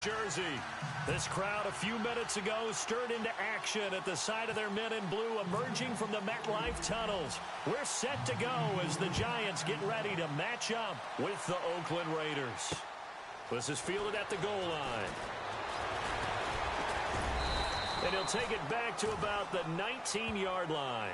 Jersey. This crowd a few minutes ago stirred into action at the side of their men in blue emerging from the MetLife tunnels. We're set to go as the Giants get ready to match up with the Oakland Raiders. This is fielded at the goal line. And he'll take it back to about the 19-yard line.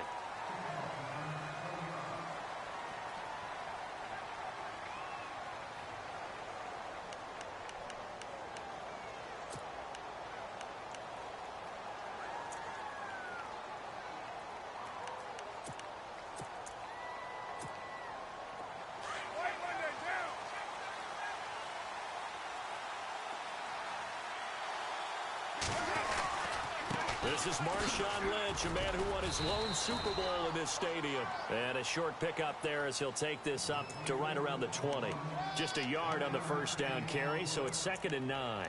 This is Marshawn Lynch, a man who won his lone Super Bowl in this stadium. And a short pickup there as he'll take this up to right around the 20. Just a yard on the first down carry, so it's 2nd and 9.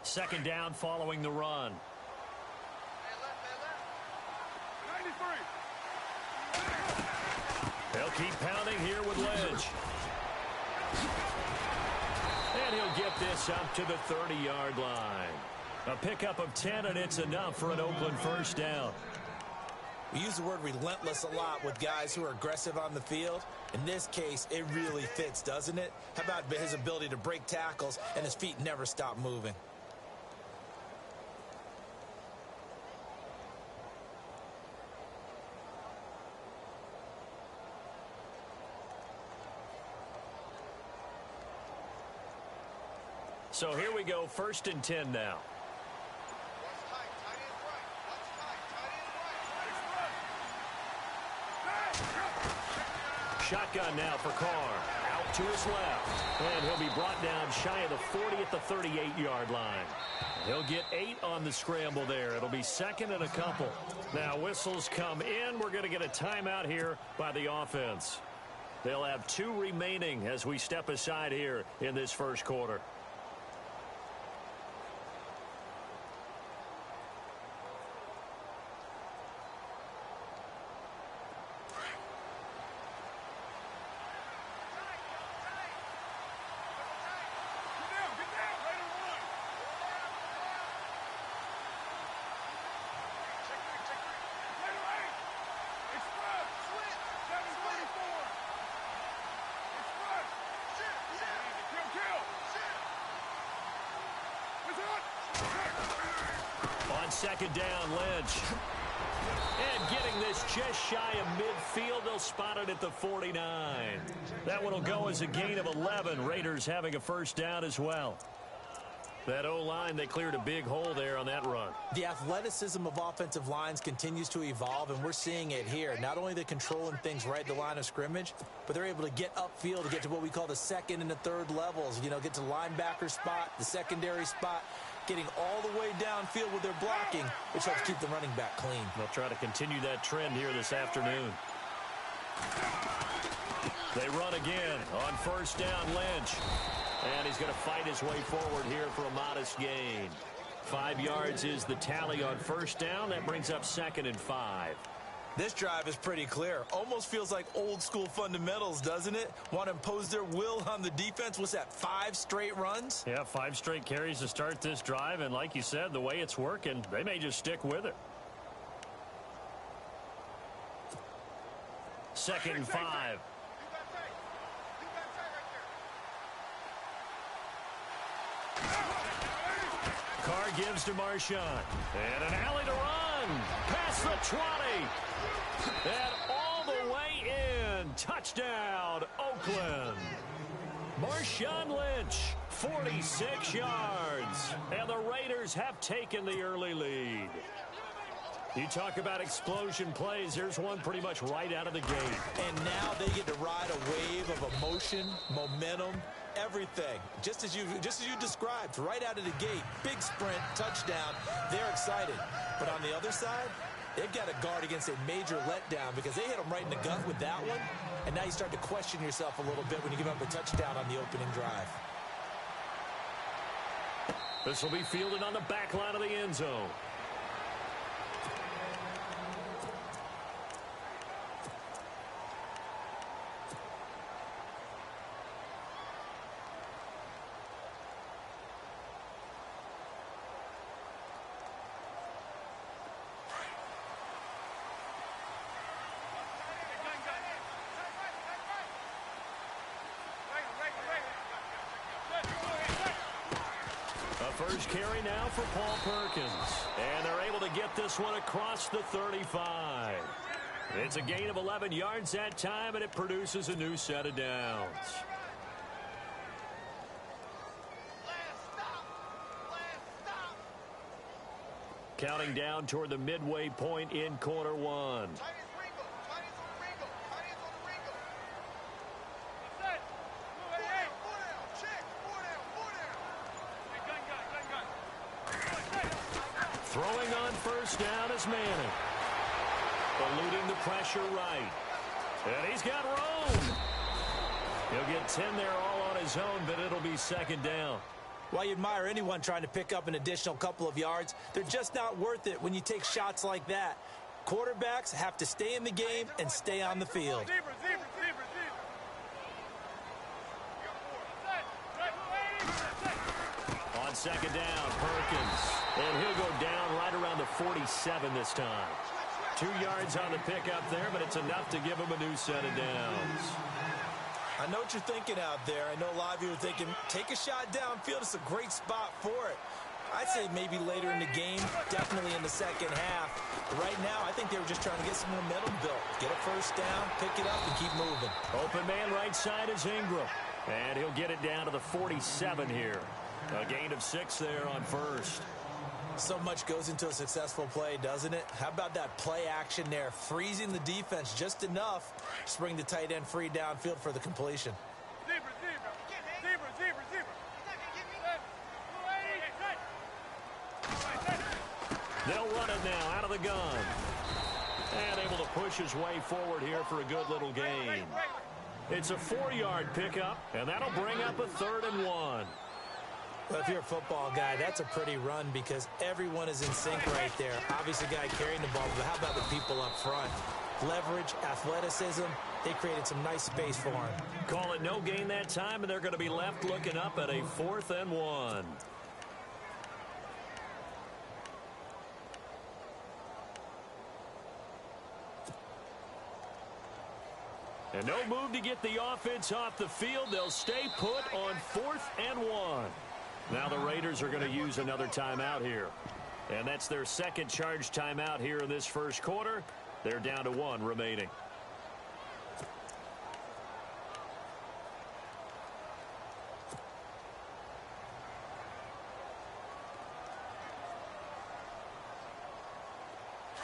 Second down following the run. 93. They'll keep pounding here with Lynch. And he'll get this up to the 30-yard line. A pickup of 10, and it's enough for an Oakland first down. We use the word relentless a lot with guys who are aggressive on the field. In this case, it really fits, doesn't it? How about his ability to break tackles and his feet never stop moving? So here we go, 1st and 10 now. Shotgun now for Carr. Out to his left. And he'll be brought down shy of the 40 at the 38-yard line. He'll get 8 on the scramble there. It'll be 2nd and a couple. Now whistles come in. We're going to get a timeout here by the offense. They'll have 2 remaining as we step aside here in this first quarter. Second down, Lynch. And getting this just shy of midfield, they'll spot it at the 49. That one will go as a gain of 11. Raiders having a first down as well. That O-line, they cleared a big hole there on that run. The athleticism of offensive lines continues to evolve, and we're seeing it here. Not only are they controlling things right at the line of scrimmage, but they're able to get upfield to get to what we call the 2nd and the 3rd levels. You know, get to the linebacker spot, the secondary spot, getting all the way downfield with their blocking, which helps keep the running back clean. They'll try to continue that trend here this afternoon. They run again on first down, Lynch. And he's going to fight his way forward here for a modest gain. 5 yards is the tally on first down. That brings up 2nd and 5. This drive is pretty clear. Almost feels like old school fundamentals, doesn't it? Want to impose their will on the defense. What's that, 5 straight runs? Yeah, 5 straight carries to start this drive. And like you said, the way it's working, they may just stick with it. 2nd and 5. Carr gives to Marshawn. And an alley to run. Past the 20. And all the way in. Touchdown, Oakland. Marshawn Lynch, 46 yards. And the Raiders have taken the early lead. You talk about explosion plays. Here's one pretty much right out of the gate. And now they get to ride a wave of emotion, momentum, everything. Just as you described, right out of the gate. Big sprint, touchdown. They're excited. But on the other side, they've got to guard against a major letdown because they hit them right in the gut with that one. And now you start to question yourself a little bit when you give up a touchdown on the opening drive. This will be fielded on the back line of the end zone. First carry now for Paul Perkins. And they're able to get this one across the 35. It's a gain of 11 yards that time, and it produces a new set of downs. Counting down toward the midway point in quarter one. Throwing on first down is Manning. Eluding the pressure right. And he's got room. He'll get 10 there all on his own, but it'll be second down. While you admire anyone trying to pick up an additional couple of yards, they're just not worth it when you take shots like that. Quarterbacks have to stay in the game and stay on the field. On second down, Perkins. And he'll go down right around the 47 this time. 2 yards on the pickup there, but it's enough to give him a new set of downs. I know what you're thinking out there. I know a lot of you are thinking, take a shot downfield. It's a great spot for it. I'd say maybe later in the game, definitely in the second half. But right now, I think they were just trying to get some momentum built. Get a first down, pick it up, and keep moving. Open man right side is Ingram. And he'll get it down to the 47 here. A gain of 6 there on first. So much goes into a successful play, doesn't it? How about that play action there? Freezing the defense just enough to bring the tight end free downfield for the completion. They'll run it now out of the gun. And able to push his way forward here for a good little gain. It's a 4-yard pickup, and that'll bring up a 3rd and 1. Well, if you're a football guy, that's a pretty run because everyone is in sync right there. Obviously, guy carrying the ball, but how about the people up front? Leverage, athleticism, they created some nice space for him. Call it no gain that time, and they're going to be left looking up at a 4th and 1. And no move to get the offense off the field. They'll stay put on 4th and 1. Now the Raiders are going to use another timeout here. And that's their second charge timeout here in this first quarter. They're down to 1 remaining.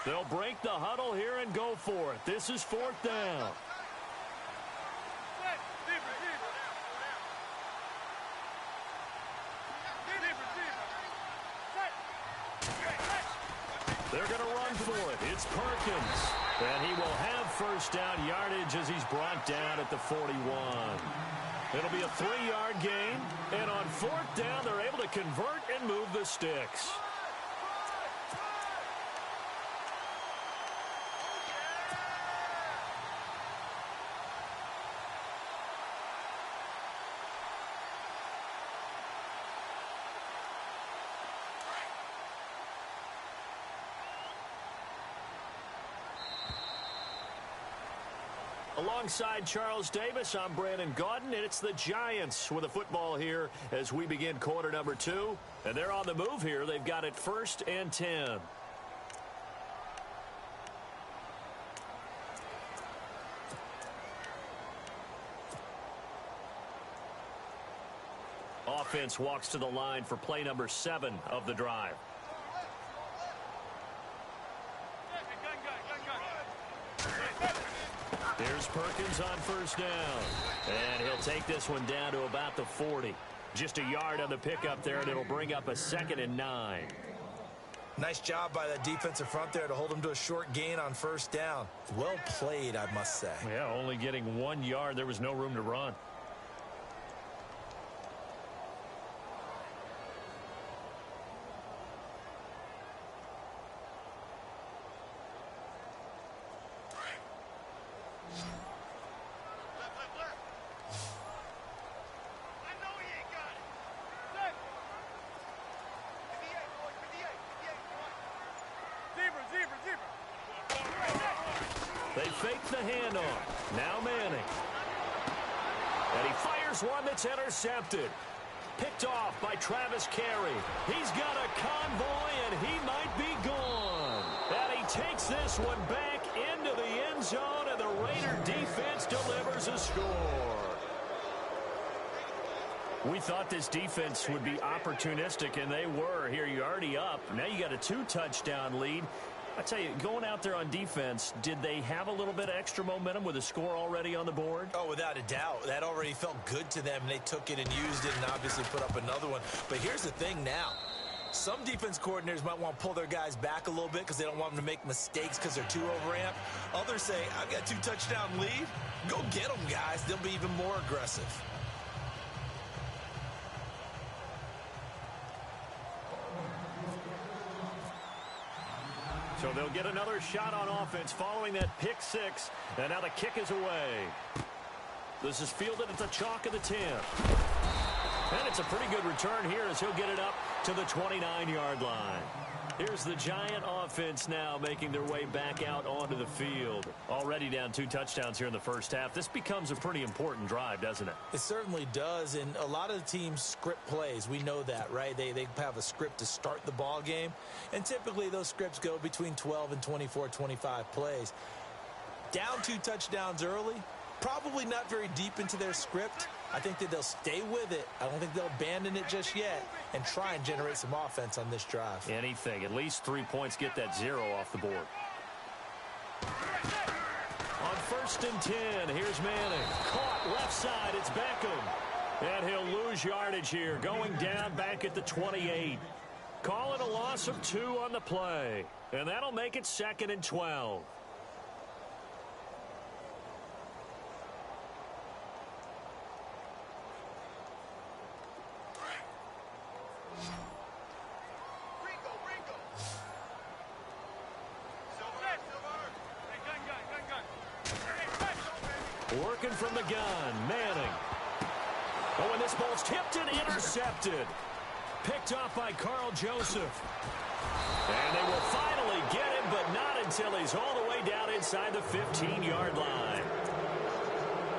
They'll break the huddle here and go for it. This is 4th down. They're going to run for it. It's Perkins. And he will have first down yardage as he's brought down at the 41. It'll be a 3-yard gain. And on 4th down, they're able to convert and move the sticks. Alongside Charles Davis, I'm Brandon Gaudin, and it's the Giants with the football here as we begin quarter number 2. And they're on the move here. They've got it 1st and 10. Offense walks to the line for play number 7 of the drive. Here's Perkins on first down. And he'll take this one down to about the 40. Just a yard on the pickup there, and it'll bring up a 2nd and 9. Nice job by that defensive front there to hold him to a short gain on first down. Well played, I must say. Yeah, only getting 1 yard. There was no room to run. handoff. Now Manning. And he fires one that's intercepted. Picked off by Travis Carey. He's got a convoy, and he might be gone. And he takes this one back into the end zone, and the Raider defense delivers a score. We thought this defense would be opportunistic, and they were. Here, you're already up. Now you got a 2-touchdown lead. I tell you, going out there on defense, did they have a little bit of extra momentum with a score already on the board? Oh, without a doubt. That already felt good to them. They took it and used it and obviously put up another one. But here's the thing now. Some defense coordinators might want to pull their guys back a little bit because they don't want them to make mistakes because they're too overamped. Others say, I've got a 2-touchdown lead. Go get them, guys. They'll be even more aggressive. So they'll get another shot on offense following that pick six. And now the kick is away. This is fielded at the chalk of the 10. And it's a pretty good return here as he'll get it up to the 29-yard line. Here's the Giant offense now making their way back out onto the field. Already down 2 touchdowns here in the first half. This becomes a pretty important drive, doesn't it? It certainly does, and a lot of the teams script plays. We know that, right? They have a script to start the ball game, and typically those scripts go between 12 and 24, 25 plays. Down 2 touchdowns early, probably not very deep into their script. I think that they'll stay with it. I don't think they'll abandon it just yet and try and generate some offense on this drive. Anything. At least 3 points, get that 0 off the board. On 1st and 10, here's Manning. Caught left side. It's Beckham. And he'll lose yardage here. Going down back at the 28. Call it a loss of 2 on the play. And that'll make it 2nd and 12. Working from the gun, Manning. Oh, and this ball's tipped and intercepted. Picked off by Carl Joseph. And they will finally get him, but not until he's all the way down inside the 15-yard line.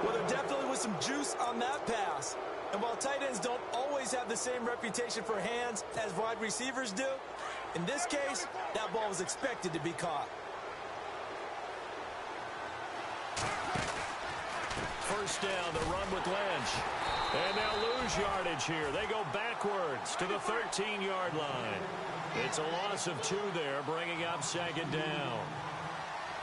Well, there definitely was some juice on that pass. And while tight ends don't always have the same reputation for hands as wide receivers do, in this case, that ball was expected to be caught. First down, the run with Lynch. And they'll lose yardage here. They go backwards to the 13-yard line. It's a loss of 2 there, bringing up 2nd down.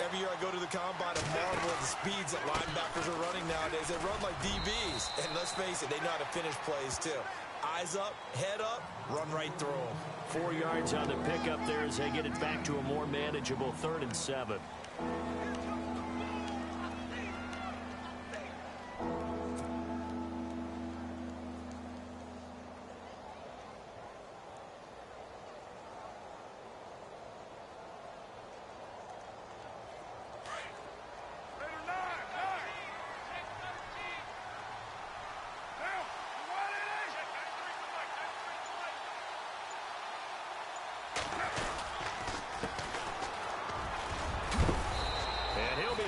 Every year I go to the combine and marvel at the speeds that linebackers are running nowadays. They run like DBs. And let's face it, they know how to finish plays too. Eyes up, head up, run right through them. 4 yards on the pickup there as they get it back to a more manageable 3rd and 7.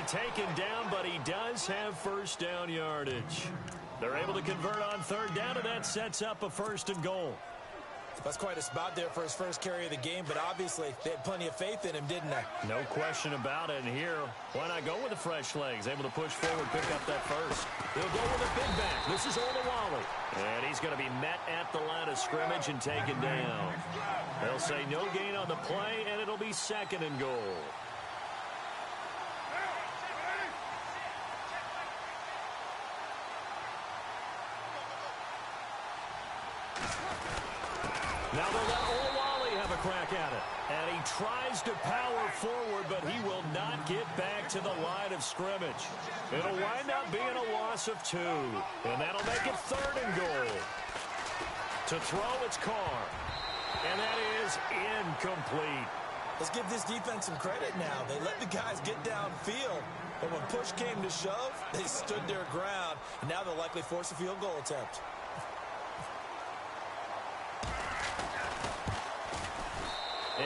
Taken down, but he does have 1st down yardage. They're able to convert on 3rd down, and that sets up a 1st and goal. That's quite a spot there for his first carry of the game, but obviously they had plenty of faith in him, didn't they? No question about it. And here, why not go with the fresh legs? Able to push forward, pick up that 1st. He'll go with a big back. This is Olawale. And he's going to be met at the line of scrimmage and taken down. They'll say no gain on the play, and it'll be 2nd and goal. Now they'll let Olawale have a crack at it. And he tries to power forward, but he will not get back to the line of scrimmage. It'll wind up being a loss of 2. And that'll make it 3rd and goal. To throw, it's Carr. And that is incomplete. Let's give this defense some credit now. They let the guys get downfield. But when push came to shove, they stood their ground. And now they'll likely force a field goal attempt.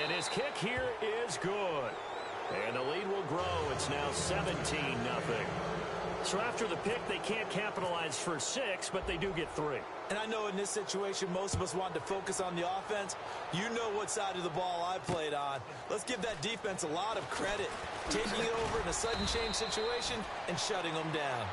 And his kick here is good. And the lead will grow. It's now 17-0. So after the pick, they can't capitalize for 6, but they do get 3. And I know in this situation, most of us want to focus on the offense. You know what side of the ball I played on. Let's give that defense a lot of credit, taking it over in a sudden change situation and shutting them down.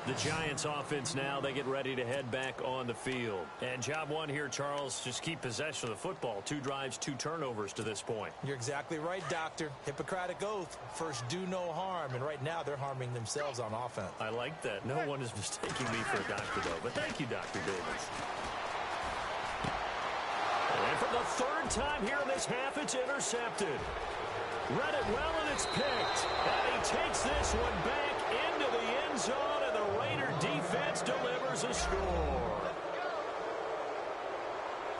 The Giants offense now, they get ready to head back on the field. And job one here, Charles, just keep possession of the football. 2 drives, 2 turnovers to this point. You're exactly right, Doctor. Hippocratic oath. First, do no harm. And right now, they're harming themselves on offense. I like that. No one is mistaking me for a doctor, though. But thank you, Dr. Davis. And for the 3rd time here in this half, it's intercepted. Read it well, and it's picked. And he takes this one back into the end zone, and the Raider defense delivers a score.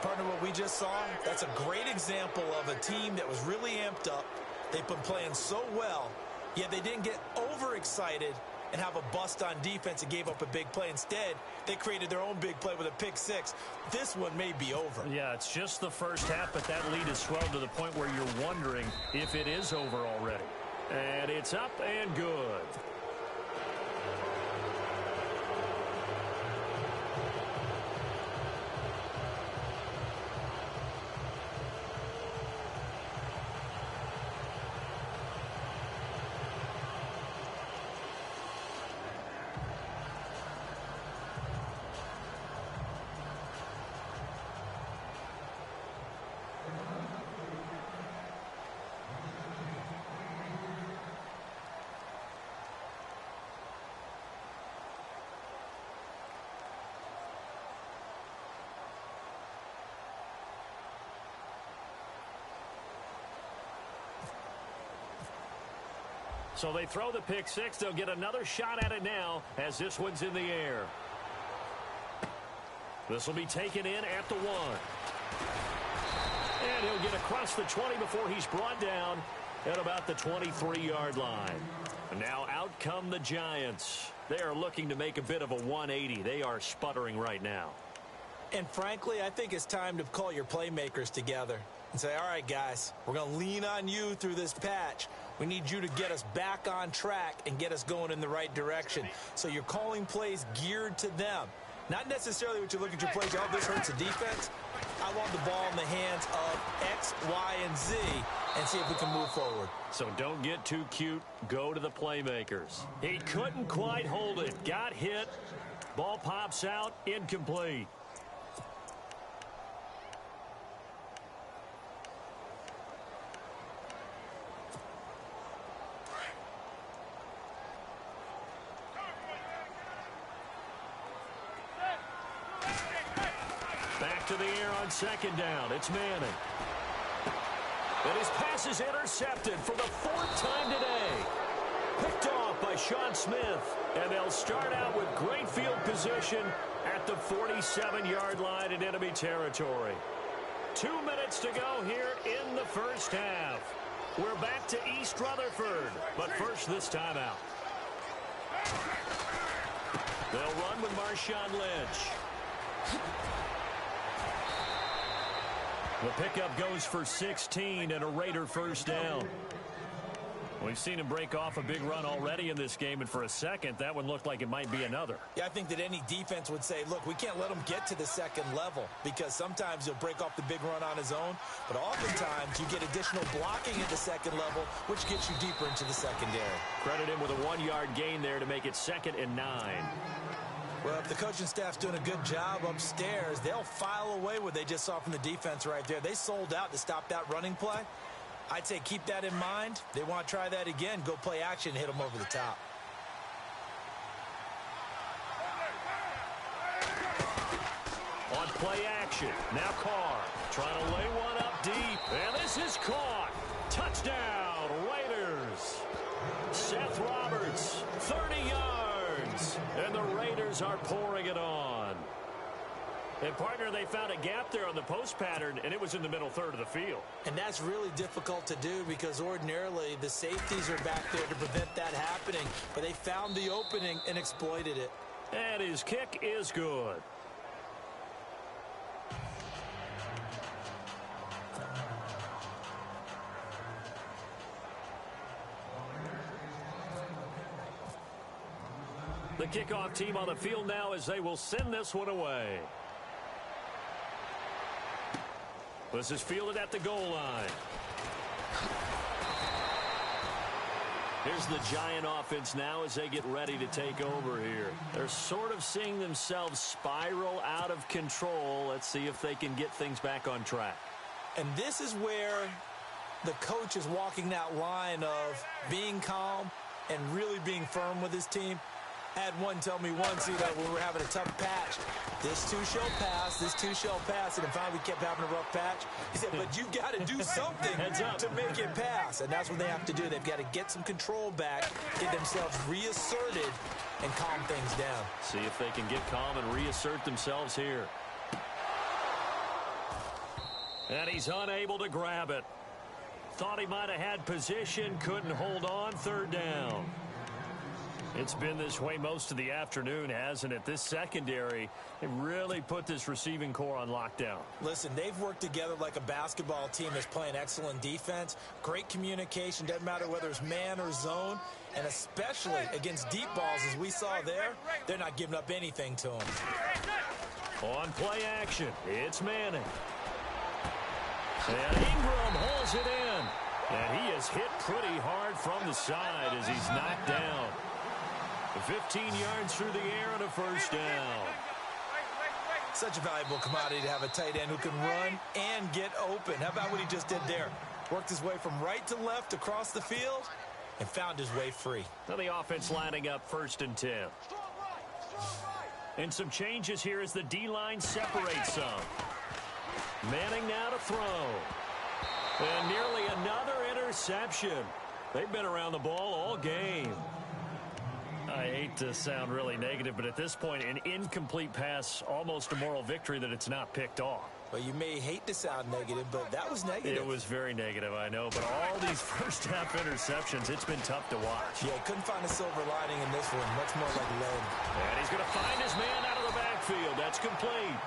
Partner, what we just saw, that's a great example of a team that was really amped up. They've been playing so well, yet they didn't get overexcited and have a bust on defense and gave up a big play. Instead, they created their own big play with a pick 6. This one may be over. Yeah, it's just the first half, but that lead has swelled to the point where you're wondering if it is over already. And it's up and good. So they throw the pick 6. They'll get another shot at it now as this one's in the air. This will be taken in at the 1. And he'll get across the 20 before he's brought down at about the 23-yard line. And now out come the Giants. They are looking to make a bit of a 180. They are sputtering right now. And frankly, I think it's time to call your playmakers together and say, all right, guys, we're going to lean on you through this patch. We need you to get us back on track and get us going in the right direction. So you're calling plays geared to them. Not necessarily what you look at your plays, oh, this hurts the defense. I want the ball in the hands of X, Y, and Z and see if we can move forward. So don't get too cute. Go to the playmakers. He couldn't quite hold it. Got hit. Ball pops out. Incomplete. Back to the air on 2nd down. It's Manning. And his pass is intercepted for the 4th time today. Picked off by Sean Smith. And they'll start out with great field position at the 47-yard line in enemy territory. 2 minutes to go here in the first half. We're back to East Rutherford. But first, this timeout. They'll run with Marshawn Lynch. The pickup goes for 16 and a Raider first down. We've seen him break off a big run already in this game, and for a second, that one looked like it might be another. Yeah, I think that any defense would say, look, we can't let him get to the 2nd level because sometimes he'll break off the big run on his own, but oftentimes you get additional blocking at the 2nd level, which gets you deeper into the secondary. Credit him with a 1-yard gain there to make it 2nd and 9. Well, if the coaching staff's doing a good job upstairs, they'll file away what they just saw from the defense right there. They sold out to stop that running play. I'd say keep that in mind. They want to try that again. Go play action, hit them over the top. On play action, now Carr trying to lay one up deep. And this is caught. Touchdown, Raiders. Seth Roberts, 30 yards. And the Raiders are pouring it on. And, partner, they found a gap there on the post pattern, and it was in the middle third of the field. And that's really difficult to do because ordinarily the safeties are back there to prevent that happening. But they found the opening and exploited it. And his kick is good. The kickoff team on the field now as they will send this one away. This is fielded at the goal line. Here's the Giant offense now as they get ready to take over here. They're sort of seeing themselves spiral out of control. Let's see if they can get things back on track. And this is where the coach is walking that line of being calm and really being firm with his team. I had one tell me once, when we were having a tough patch, this too shall pass, this too shall pass, and then finally we kept having a rough patch. He said, but you've got to do something to make it pass, and that's what they have to do. They've got to get some control back, get themselves reasserted, and calm things down. See if they can get calm and reassert themselves here. And he's unable to grab it. Thought he might have had position, couldn't hold on, third down. It's been this way most of the afternoon, hasn't it? This secondary, they really put this receiving core on lockdown. Listen, they've worked together like a basketball team that's playing excellent defense. Great communication, doesn't matter whether it's man or zone. And especially against deep balls, as we saw there, they're not giving up anything to them. On play action, it's Manning. And Ingram holds it in. And he is hit pretty hard from the side as he's knocked down. 15 yards through the air and a first down. Such a valuable commodity to have a tight end who can run and get open. How about what he just did there? Worked his way from right to left across the field and found his way free. Now the offense lining up 1st and 10. And some changes here as the D-line separates some. Manning now to throw. And nearly another interception. They've been around the ball all game. I hate to sound really negative, but at this point, an incomplete pass, almost a moral victory that it's not picked off. Well, you may hate to sound negative, but that was negative. It was very negative, I know, but all these first-half interceptions, it's been tough to watch. Yeah, couldn't find a silver lining in this one. Much more like lead. And he's going to find his man out of the backfield. That's complete.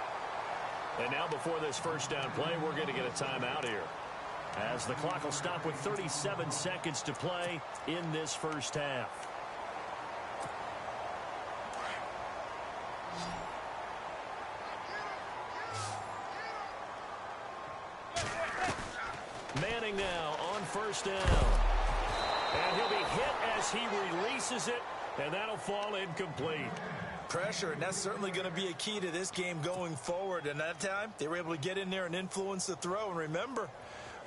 And now before this first down play, we're going to get a timeout here, as the clock will stop with 37 seconds to play in this first half. Manning now on first down. And he'll be hit as he releases it, and that'll fall incomplete. Pressure, and that's certainly going to be a key to this game going forward. And that time, they were able to get in there and influence the throw. And remember,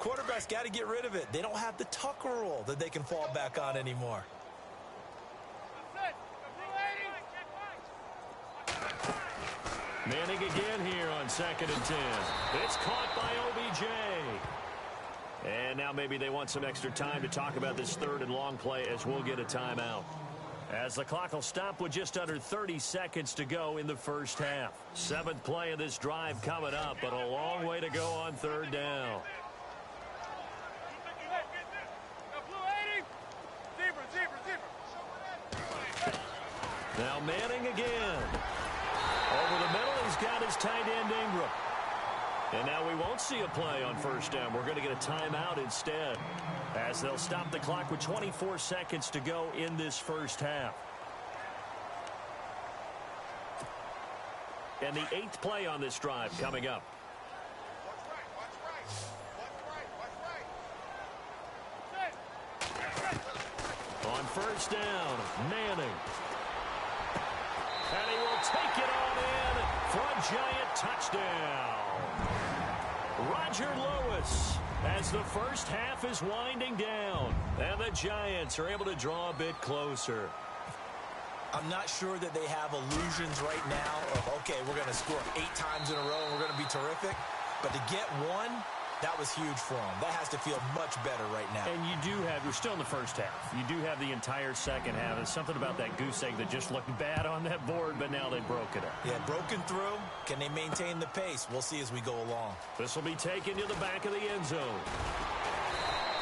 quarterbacks got to get rid of it. They don't have the Tucker rule that they can fall back on anymore. Manning again here on 2nd and 10. It's caught by OBJ. And now maybe they want some extra time to talk about this 3rd and long play as we'll get a timeout. As the clock will stop with just under 30 seconds to go in the first half. 7th play of this drive coming up, but a long way to go on 3rd down. Now Manning again. Over the middle, he's got his tight end Ingram. And now we won't see a play on first down. We're going to get a timeout instead, as they'll stop the clock with 24 seconds to go in this first half. And the 8th play on this drive coming up. On first down, Manning. And he will take it on in for a Giant touchdown. Roger Lewis, as the first half is winding down, and the Giants are able to draw a bit closer. I'm not sure that they have illusions right now of, okay, we're going to score 8 times in a row and we're going to be terrific. But to get one, that was huge for them. That has to feel much better right now. And you do have, you're still in the first half. You do have the entire second half. There's something about that goose egg that just looked bad on that board, but now they've broken it. Yeah, broken through. Can they maintain the pace? We'll see as we go along. This will be taken to the back of the end zone.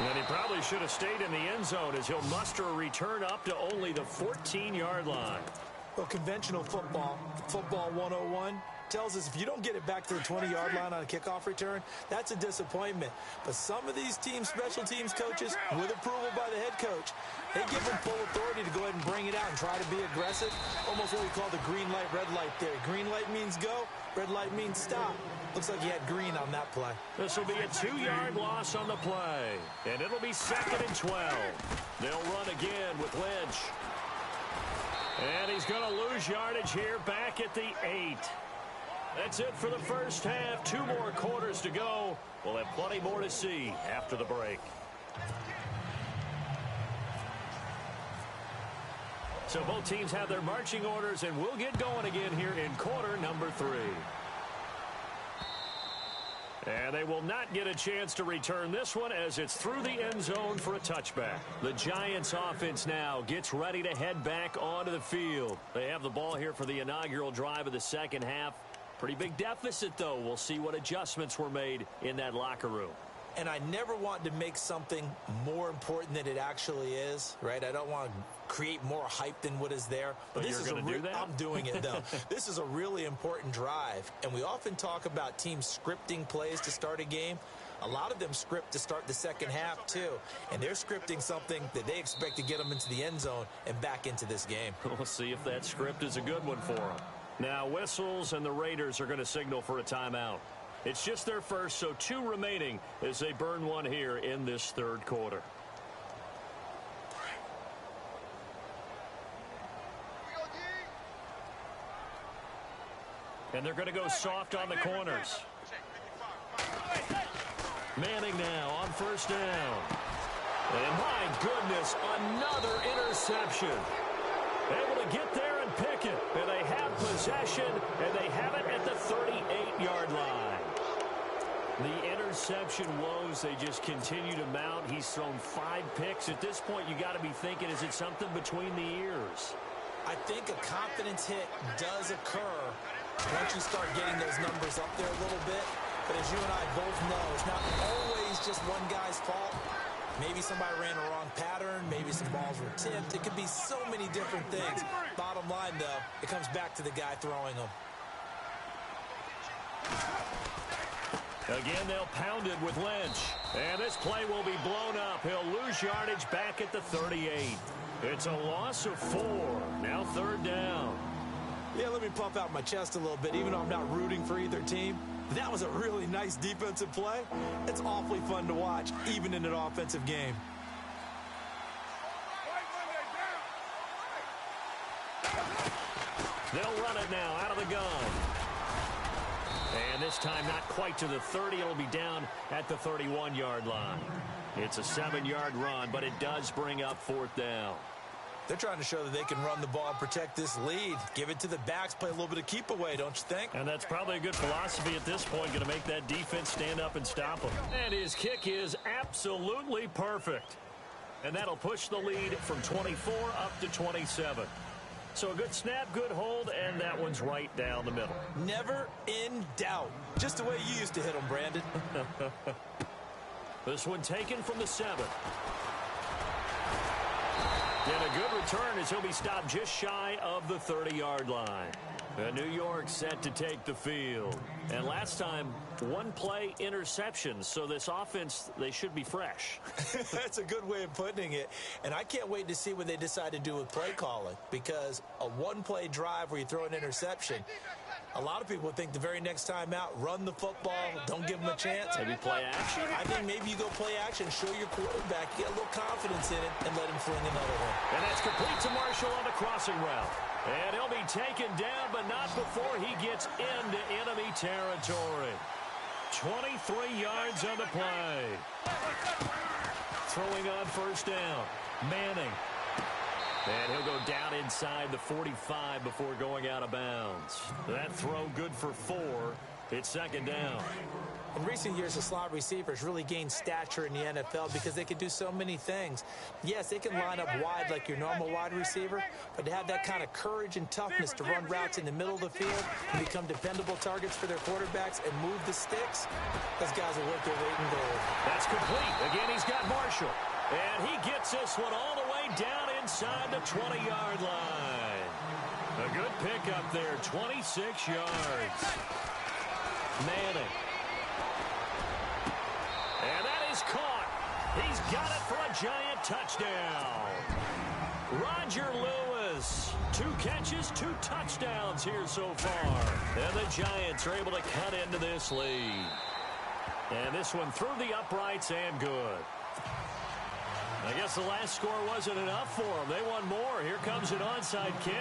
And he probably should have stayed in the end zone as he'll muster a return up to only the 14-yard line. Well, conventional football 101, tells us if you don't get it back to the 20-yard line on a kickoff return, that's a disappointment. But some of these special teams coaches, with approval by the head coach, they give them full authority to go ahead and bring it out and try to be aggressive. Almost what we call the green light, red light theory. Green light means go, red light means stop. Looks like he had green on that play. This will be a 2-yard loss on the play, and it'll be 2nd and 12. They'll run again with Lynch. And he's going to lose yardage here back at the 8. That's it for the first half. 2 more quarters to go. We'll have plenty more to see after the break. So both teams have their marching orders, and we'll get going again here in quarter number 3. And they will not get a chance to return this one as it's through the end zone for a touchback. The Giants offense now gets ready to head back onto the field. They have the ball here for the inaugural drive of the second half. Pretty big deficit, though. We'll see what adjustments were made in that locker room. And I never want to make something more important than it actually is, right? I don't want to create more hype than what is there. But this is going to do that? I'm doing it, though. This is a really important drive. And we often talk about teams scripting plays to start a game. A lot of them script to start the second half, too. And they're scripting something that they expect to get them into the end zone and back into this game. We'll see if that script is a good one for them. Now, whistles, and the Raiders are going to signal for a timeout. It's just their first, so 2 remaining as they burn one here in this third quarter. And they're going to go soft on the corners. Manning now on first down. And my goodness, another interception. Able to get there and pick it. And they have possession, and they have it at the 38-yard line. The interception woes, they just continue to mount. He's thrown 5 picks. At this point, you got to be thinking, is it something between the ears? I think a confidence hit does occur once you start getting those numbers up there a little bit. But as you and I both know, it's not always just one guy's fault. Maybe somebody ran a wrong pattern. Maybe some balls were tipped. It could be so many different things. Bottom line, though, it comes back to the guy throwing them. Again, they'll pound it with Lynch. And this play will be blown up. He'll lose yardage back at the 38. It's a loss of 4. Now 3rd down. Yeah, let me puff out my chest a little bit, even though I'm not rooting for either team. That was a really nice defensive play. It's awfully fun to watch, even in an offensive game. They'll run it now out of the gun. And this time not quite to the 30. It'll be down at the 31-yard line. It's a 7-yard run, but it does bring up 4th down. They're trying to show that they can run the ball and protect this lead. Give it to the backs, play a little bit of keep away, don't you think? And that's probably a good philosophy at this point, going to make that defense stand up and stop them. And his kick is absolutely perfect. And that'll push the lead from 24 up to 27. So a good snap, good hold, and that one's right down the middle. Never in doubt. Just the way you used to hit them, Brandon. This one taken from the 7. And a good return as he'll be stopped just shy of the 30-yard line. And New York set to take the field. And last time, 1-play interception. So this offense, they should be fresh. That's a good way of putting it. And I can't wait to see what they decide to do with play calling. Because a 1-play drive where you throw an interception, a lot of people think the very next time out, run the football, don't give them a chance. Maybe play action? I think maybe you go play action, show your quarterback, get a little confidence in it, and let him fling another one. And that's complete to Marshall on the crossing route. And he'll be taken down, but not before he gets into enemy territory. 23 yards on the play. Throwing on first down. Manning. And he'll go down inside the 45 before going out of bounds. That throw good for 4. It's 2nd down. In recent years, the slot receivers really gained stature in the NFL because they can do so many things. Yes, they can line up wide like your normal wide receiver, but to have that kind of courage and toughness to run routes in the middle of the field and become dependable targets for their quarterbacks and move the sticks, those guys will worth their weight in gold. That's complete. Again, he's got Marshall. And he gets this one all the way down inside the 20-yard line. A good pickup there, 26 yards. Manning. And that is caught. He's got it for a Giant touchdown. Roger Lewis, 2 catches, 2 touchdowns here so far. And the Giants are able to cut into this lead. And this one through the uprights and good. I guess the last score wasn't enough for them. They want more. Here comes an onside kick.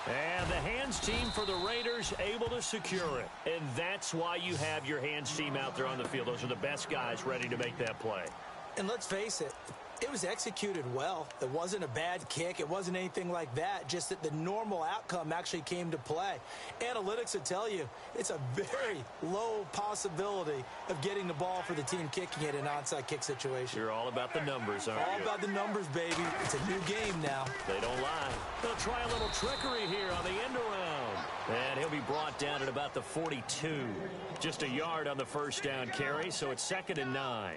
And the hands team for the Raiders able to secure it. And that's why you have your hands team out there on the field. Those are the best guys ready to make that play. And let's face it, it was executed well. It wasn't a bad kick. It wasn't anything like that. Just that the normal outcome actually came to play. Analytics will tell you it's a very low possibility of getting the ball for the team kicking it in an onside kick situation. You're all about the numbers, aren't you? All about the numbers, baby. It's a new game now. They don't lie. They'll try a little trickery here on the end around. And he'll be brought down at about the 42. Just a yard on the first down carry, so it's 2nd and 9.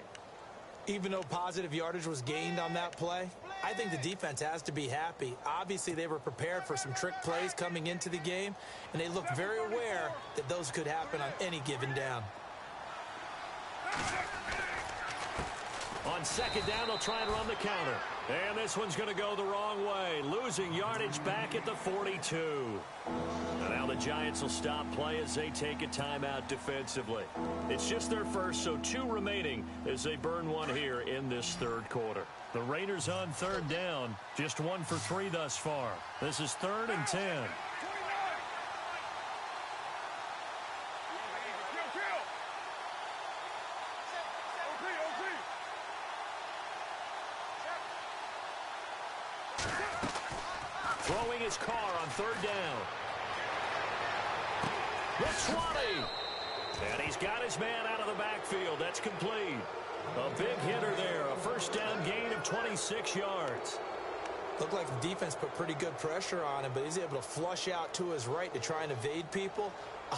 Even though positive yardage was gained on that play, I think the defense has to be happy. Obviously, they were prepared for some trick plays coming into the game, and they looked very aware that those could happen on any given down. On 2nd down, they'll try and run the counter. And this one's going to go the wrong way, losing yardage back at the 42. And now the Giants will stop play as they take a timeout defensively. It's just their first, so 2 remaining as they burn one here in this 3rd quarter. The Raiders on 3rd down, just 1 for 3 thus far. This is 3rd and 10. Throwing his car on 3rd down. The 20. And he's got his man out of the backfield. That's complete. A big hitter there. A first down gain of 26 yards. Looked like the defense put pretty good pressure on him, but he's able to flush out to his right to try and evade people.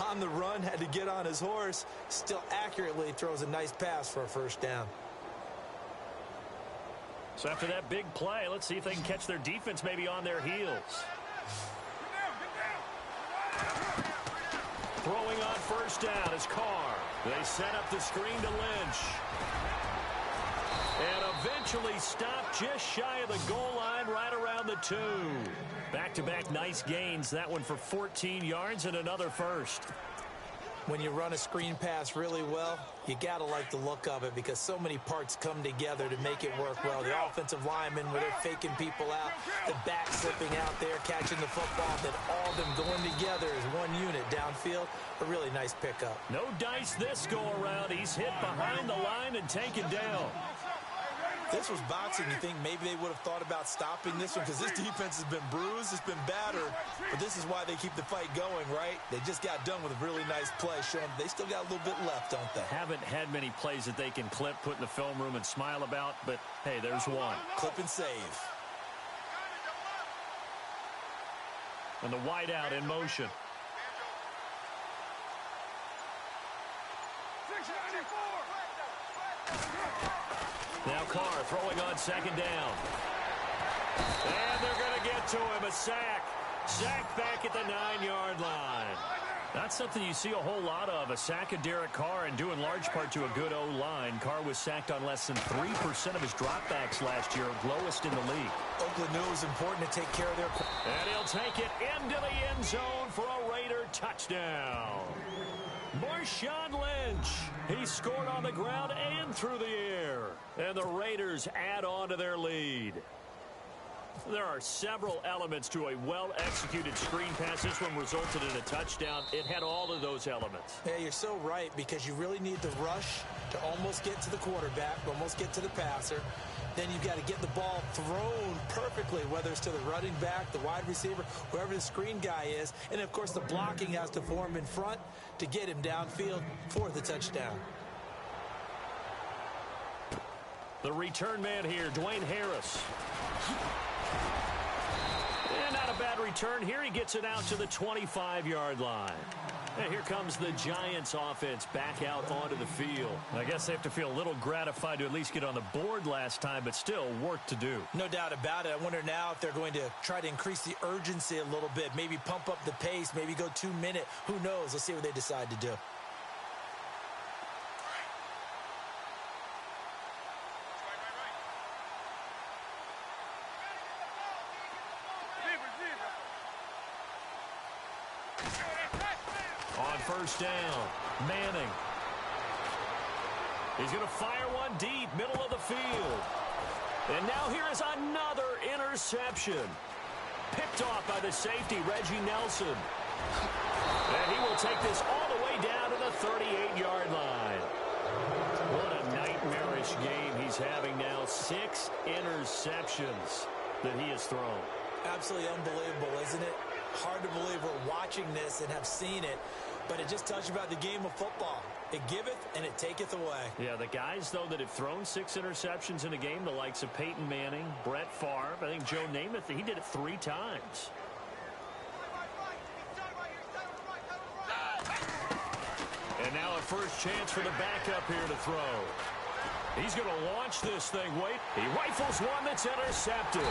On the run, had to get on his horse. Still accurately throws a nice pass for a first down. So after that big play, let's see if they can catch their defense maybe on their heels. Throwing on first down is Carr. They set up the screen to Lynch. And eventually stopped just shy of the goal line right around the 2. Back-to-back nice gains. That one for 14 yards and another first. When you run a screen pass really well, you got to like the look of it because so many parts come together to make it work well. The offensive linemen, where they're faking people out, the back slipping out there, catching the football, then all of them going together as one unit downfield. A really nice pickup. No dice this go-around. He's hit behind the line and taken down. This was boxing. You think maybe they would have thought about stopping this one because this defense has been bruised, it's been battered, but this is why they keep the fight going, right? They just got done with a really nice play, showing they still got a little bit left, don't they? Haven't had many plays that they can clip, put in the film room and smile about, but hey, there's one. Clip and save. And the wideout in motion. Now Carr throwing on 2nd down. And they're going to get to him. A sack. Sack back at the 9-yard line. That's something you see a whole lot of, a sack of Derek Carr, and due in large part to a good O-line. Carr was sacked on less than 3% of his dropbacks last year, lowest in the league. Oakland knew it was important to take care of their... And he'll take it into the end zone for a Raider touchdown. Marshawn Lynch. He scored on the ground and through the air. And the Raiders add on to their lead. There are several elements to a well-executed screen pass. This one resulted in a touchdown. It had all of those elements. Yeah, you're so right, because you really need the rush to almost get to the quarterback, almost get to the passer. Then you've got to get the ball thrown perfectly, whether it's to the running back, the wide receiver, whoever the screen guy is. And, of course, the blocking has to form in front to get him downfield for the touchdown. The return man here, Dwayne Harris. And out of a bad return here. He gets it out to the 25-yard line. And here comes the Giants offense back out onto the field. I guess they have to feel a little gratified to at least get on the board last time, but still work to do. No doubt about it. I wonder now if they're going to try to increase the urgency a little bit, maybe pump up the pace, maybe go 2-minute. Who knows? Let's see what they decide to do. On first down, Manning. He's going to fire one deep, middle of the field. And now here is another interception. Picked off by the safety, Reggie Nelson. And he will take this all the way down to the 38-yard line. What a nightmarish game he's having now. 6 interceptions that he has thrown. Absolutely unbelievable, isn't it? Hard to believe we're watching this and have seen it, but it just tells you about the game of football. It giveth and it taketh away. Yeah, the guys, though, that have thrown 6 interceptions in a game, the likes of Peyton Manning, Brett Favre, I think Joe Namath, he did it 3 times. And now a first chance for the backup here to throw. He's going to launch this thing. Wait, he rifles one that's intercepted.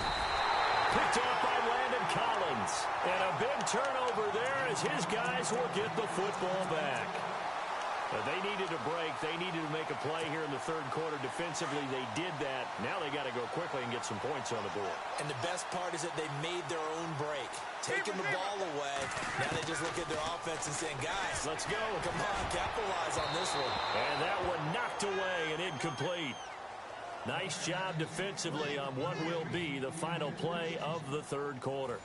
Picked off by Landon Collins. And a big turnover there as his guys will get the football back. They needed a break. They needed to make a play here in the third quarter. Defensively, they did that. Now they got to go quickly and get some points on the board. And the best part is that they made their own break. Taking the ball away. Now they just look at their offense and saying, guys, let's go. Come on, capitalize on this one. And that one knocked away and incomplete. Nice job defensively on what will be the final play of the third quarter.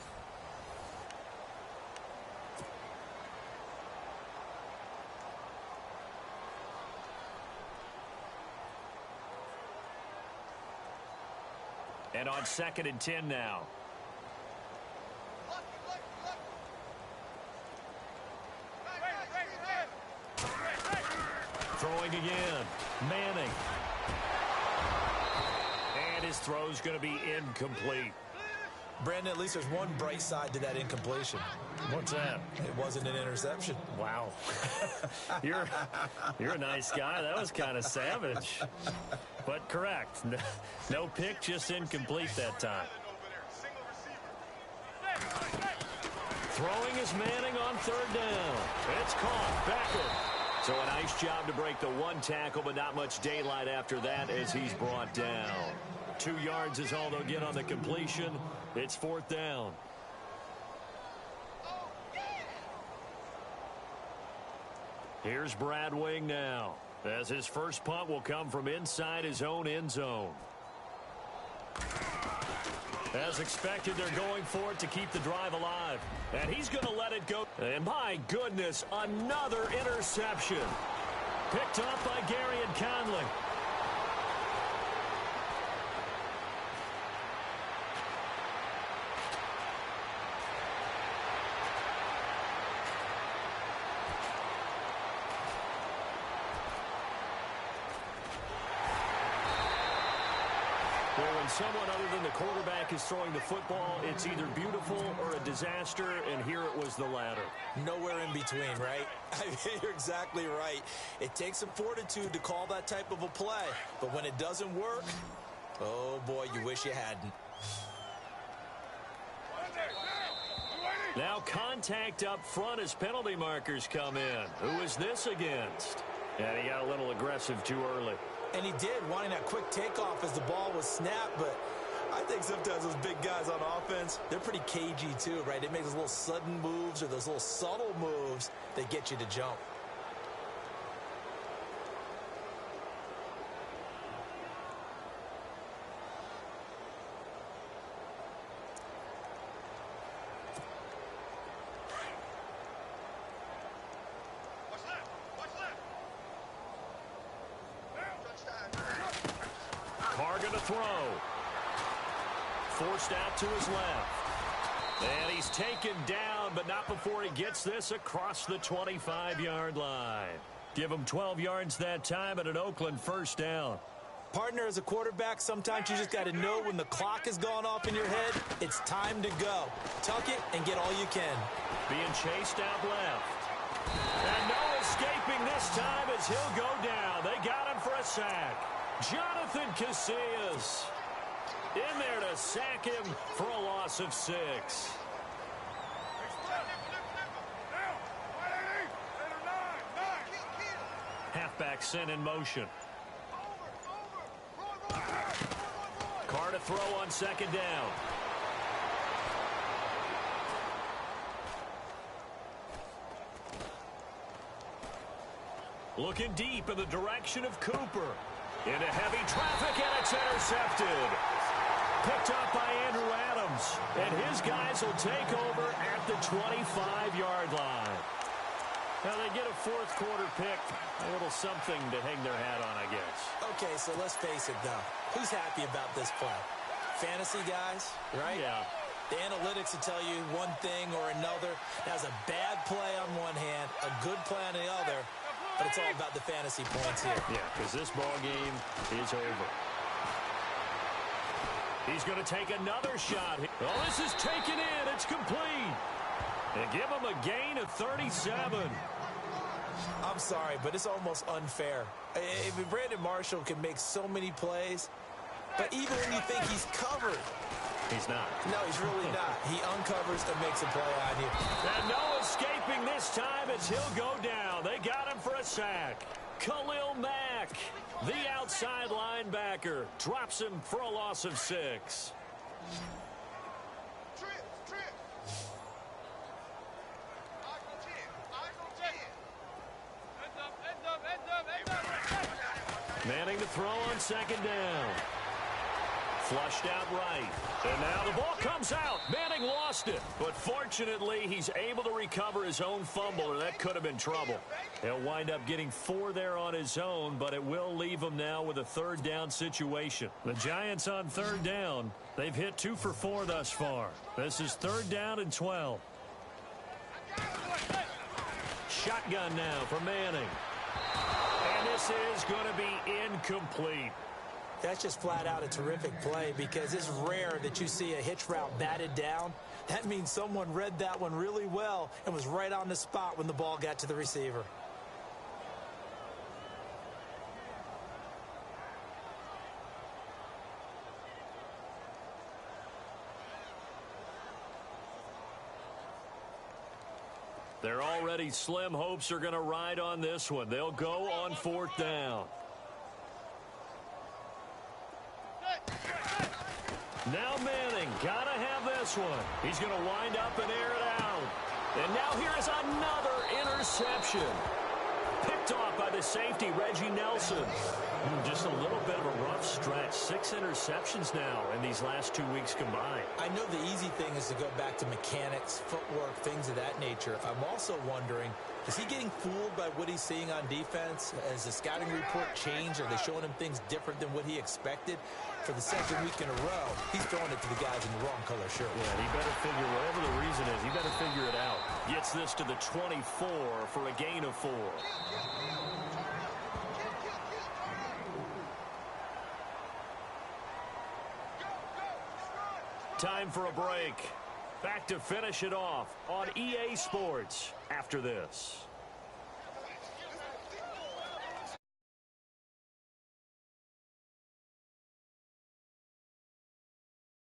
And on 2nd and 10 now. Throwing again. Manning. And his throw's going to be incomplete. Brandon, at least there's one bright side to that incompletion. What's that? It wasn't an interception. Wow. You're a nice guy. That was kind of savage. But correct. No pick, just incomplete that time. Throwing is Manning on 3rd down. It's caught. Beckett. So a nice job to break the 1 tackle, but not much daylight after that as he's brought down. 2 yards is all they'll get on the completion. It's 4th down. Here's Brad Wing now, as his first punt will come from inside his own end zone. As expected, they're going for it to keep the drive alive. And he's going to let it go. And my goodness, another interception. Picked off by Garyon Conley. When someone other than the quarterback is throwing the football, it's either beautiful or a disaster, and here it was the latter. Nowhere in between, right? I mean, you're exactly right. It takes some fortitude to call that type of a play, but when it doesn't work, oh boy, you wish you hadn't. Now contact up front as penalty markers come in. Who is this against? And he got a little aggressive too early. And he did, wanting that quick takeoff as the ball was snapped, but I think sometimes those big guys on offense, they're pretty cagey too, right? They make those little sudden moves or those little subtle moves that get you to jump. Throw. Forced out to his left. And he's taken down, but not before he gets this across the 25-yard line. Give him 12 yards that time at an Oakland first down. Partner, as a quarterback, sometimes you just got to know when the clock has gone off in your head, it's time to go. Tuck it and get all you can. Being chased out left. And no escaping this time as he'll go down. They got him for a sack. Jonathan Casillas in there to sack him for a loss of 6. Halfback sent in motion. Carr to throw on second down. Looking deep in the direction of Cooper. Into heavy traffic, and it's intercepted. Picked up by Andrew Adams. And his guys will take over at the 25-yard line. Now they get a fourth quarter pick. A little something to hang their hat on, I guess. Okay, so let's face it, though. Who's happy about this play? Fantasy guys, right? Yeah. The analytics will tell you one thing or another. That's a bad play on one hand, a good play on the other. But it's all about the fantasy points here. Yeah, because this ball game is over. He's going to take another shot. Oh, this is taken in. It's complete. And give him a gain of 37. I'm sorry, but it's almost unfair. Brandon Marshall can make so many plays, but even when you think he's covered, he's not. No, he's really not. He uncovers and makes a play on you. And no escaping this time as he'll go down. They got him for a sack. Khalil Mack, the outside linebacker, drops him for a loss of 6. Manning to throw on second down. Flushed out right. And now the ball comes out. Manning lost it. But fortunately, he's able to recover his own fumble, or that could have been trouble. He'll wind up getting 4 there on his own, but it will leave him now with a third down situation. The Giants on third down. They've hit 2 for 4 thus far. This is third down and 12. Shotgun now for Manning. And this is going to be incomplete. That's just flat out a terrific play because it's rare that you see a hitch route batted down. That means someone read that one really well and was right on the spot when the ball got to the receiver. Their already slim hopes are going to ride on this one. They'll go on fourth down. Now Manning, gotta have this one. He's going to wind up and air it out. And now here is another interception. Picked off by the safety, Reggie Nelson. Just a little bit of a rough stretch. 6 interceptions now in these last 2 weeks combined. I know the easy thing is to go back to mechanics, footwork, things of that nature. I'm also wondering, is he getting fooled by what he's seeing on defense? Has the scouting report changed? Are they showing him things different than what he expected? For the second week in a row, he's throwing it to the guys in the wrong color shirt. Yeah, he better figure, whatever the reason is, he better figure it out. Gets this to the 24 for a gain of 4. Time for a break. Back to finish it off on EA Sports after this.